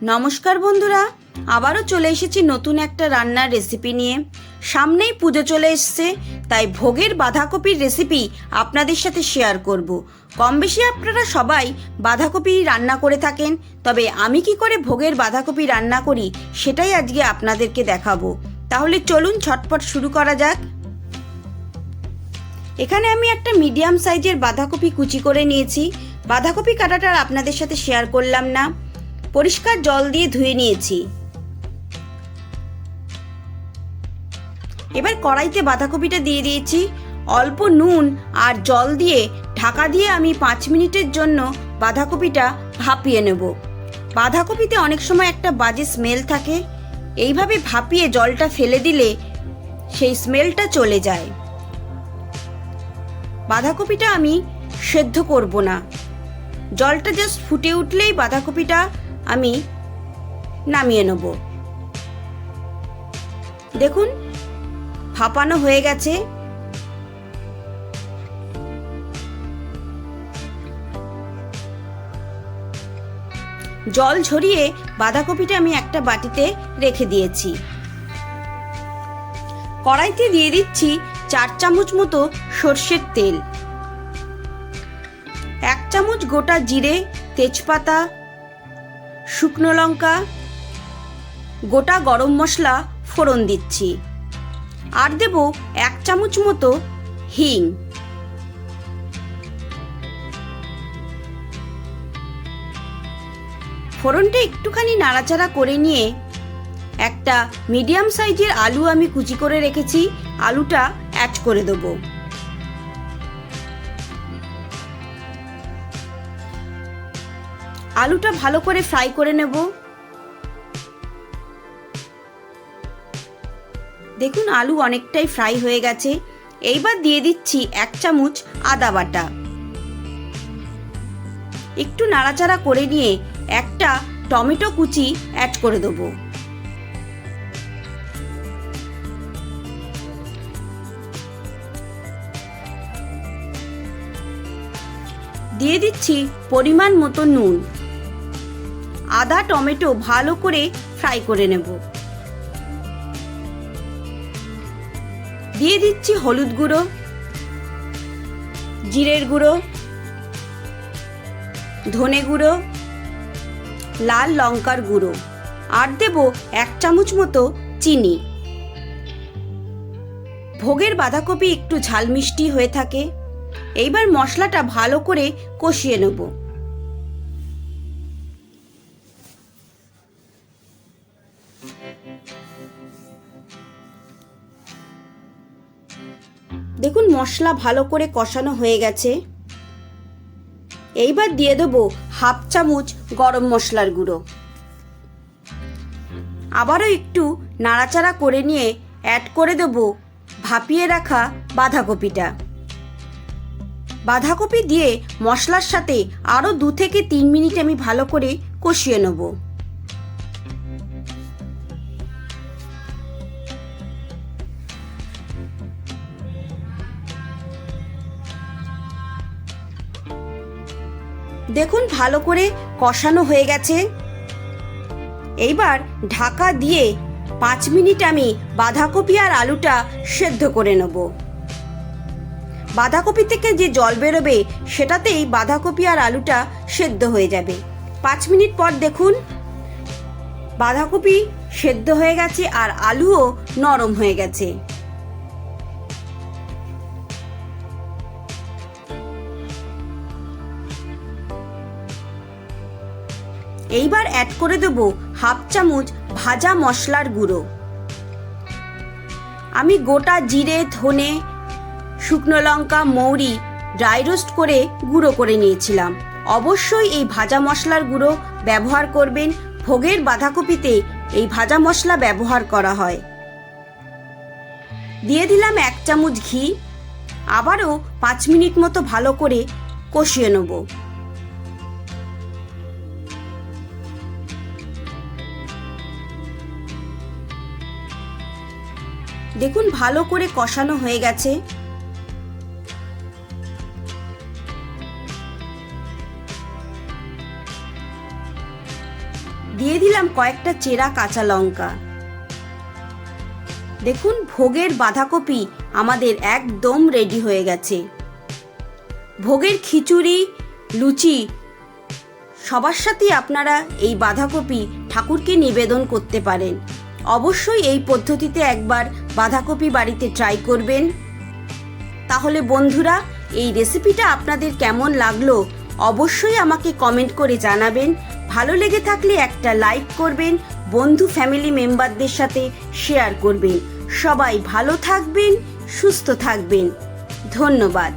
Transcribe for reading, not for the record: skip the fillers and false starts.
নমস্কার বন্ধুরা, আবারও চলে এসেছি নতুন একটা রান্নার রেসিপি নিয়ে। সামনেই পুজো চলে এসছে, তাই ভোগের বাঁধাকপির রেসিপি আপনাদের সাথে শেয়ার করব। কম বেশি আপনারা সবাই বাঁধাকপি রান্না করে থাকেন, তবে আমি কি করে ভোগের বাঁধাকপি রান্না করি সেটাই আজকে আপনাদেরকে দেখাবো। তাহলে চলুন ঝটপট শুরু করা যাক। এখানে আমি একটা মিডিয়াম সাইজের বাঁধাকপি কুচি করে নিয়েছি। বাঁধাকপি কাটাটা আপনাদের সাথে শেয়ার করলাম না, পরিষ্কার জল দিয়ে ধুয়ে নিয়েছি। এবার কড়াইতে বাঁধাকপিটা দিয়ে দিয়েছি। অল্প নুন আর জল দিয়ে ঢাকা দিয়ে আমি 5 মিনিটের জন্য বাঁধাকপিটা ভাপিয়ে নেব। বাঁধাকপিতে অনেক সময় একটা বাজে স্মেল থাকে, এইভাবে ভাপিয়ে জলটা ফেলে দিলে সেই স্মেলটা চলে যায়। বাঁধাকপিটা আমি সেদ্ধ করব না, জলটা জাস্ট ফুটে উঠলেই বাঁধাকপিটা আমি নামিয়ে নেব। দেখুন ভাপানো হয়ে গেছে। জল ঝরিয়ে বাঁধাকপিটা আমি একটা বাটিতে রেখে দিয়েছি। কড়াইতে দিয়ে দিচ্ছি 4 চামচ মতো সর্ষের তেল, 1 চামচ গোটা জিরে, তেজপাতা, শুকনো লঙ্কা, গোটা গরম মশলা ফোড়ন দিচ্ছি। আর দেব 1 চামচ মতো হিং। ফোড়নটা একটুখানি নাড়াচাড়া করে নিয়ে একটা মিডিয়াম সাইজের আলু আমি কুচি করে রেখেছি, আলুটা অ্যাড করে দেব। আলুটা ভালো করে ফ্রাই করে নেব। দেখুন আলু অনেকটাই ফ্রাই হয়ে গেছে। এইবার দিয়ে দিচ্ছি 1 চামচ আদা বাটা। একটু নাড়াচাড়া করে নিয়ে একটা টমেটো কুচি অ্যাড করে দেব। দিয়ে দিচ্ছি পরিমাণ মতো নুন। আদা টমেটো ভালো করে ফ্রাই করে নেব। দিয়ে দিচ্ছি হলুদ গুঁড়ো, জিরের গুঁড়ো, ধনে গুঁড়ো, লাল লঙ্কার গুঁড়ো, আর দেব 1 চামচ মতো চিনি। ভোগের বাঁধাকপি একটু ঝাল মিষ্টি হয়ে থাকে। এইবার মশলাটা ভালো করে কষিয়ে নেব। দেখুন মশলা ভালো করে কষানো হয়ে গেছে। এইবার দিয়ে দেব 1/2 চামচ গরম মশলার গুঁড়ো। আবারও একটু নাড়াচাড়া করে নিয়ে অ্যাড করে দেব ভাপিয়ে রাখা বাঁধাকপিটা। বাঁধাকপি দিয়ে মশলার সাথে আরও 2 থেকে 3 মিনিট আমি ভালো করে কষিয়ে নেব। দেখুন ভালো করে কষানো হয়ে গেছে। এইবার ঢাকা দিয়ে 5 মিনিট আমি বাঁধাকপি আর আলুটা সেদ্ধ করে নেব। বাঁধাকপি থেকে যে জল বেরোবে সেটাতেই বাঁধাকপি আর আলুটা সেদ্ধ হয়ে যাবে। 5 মিনিট পর দেখুন বাঁধাকপি সেদ্ধ হয়ে গেছে আর আলুও নরম হয়ে গেছে। এইবার অ্যাড করে দেব 1/2 চামচ ভাজা মশলার গুঁড়ো। আমি গোটা জিরে, ধনে, শুকনো লঙ্কা, মৌরি ড্রাই রোস্ট করে গুঁড়ো করে নিয়েছিলাম। অবশ্যই এই ভাজা মশলার গুঁড়ো ব্যবহার করবেন। ভোগের বাঁধাকপিতে এই ভাজা মশলা ব্যবহার করা হয়। দিয়ে দিলাম 1 চামচ ঘি। আবারও 5 মিনিট মতো ভালো করে কষিয়ে নেব। দেখুন ভালো করে কষানো হয়ে গেছে। দিয়ে দিলাম কয়েকটা চেরা কাঁচা লঙ্কা। দেখুন ভোগের বাঁধাকপি আমাদের একদম রেডি হয়ে গেছে। ভোগের খিচুড়ি, লুচি সবার সাথেই আপনারা এই বাঁধাকপি ঠাকুরকে নিবেদন করতে পারেন। অবশ্যই এই পদ্ধতিতে একবার বাঁধাকপি বাড়িতে ট্রাই করবেন। তাহলে বন্ধুরা, এই রেসিপিটা আপনাদের কেমন লাগলো অবশ্যই আমাকে কমেন্ট করে জানাবেন। ভালো লেগে থাকলে একটা লাইক করবেন, বন্ধু ফ্যামিলি মেম্বারদের সাথে শেয়ার করবেন। সবাই ভালো থাকবেন, সুস্থ থাকবেন। ধন্যবাদ।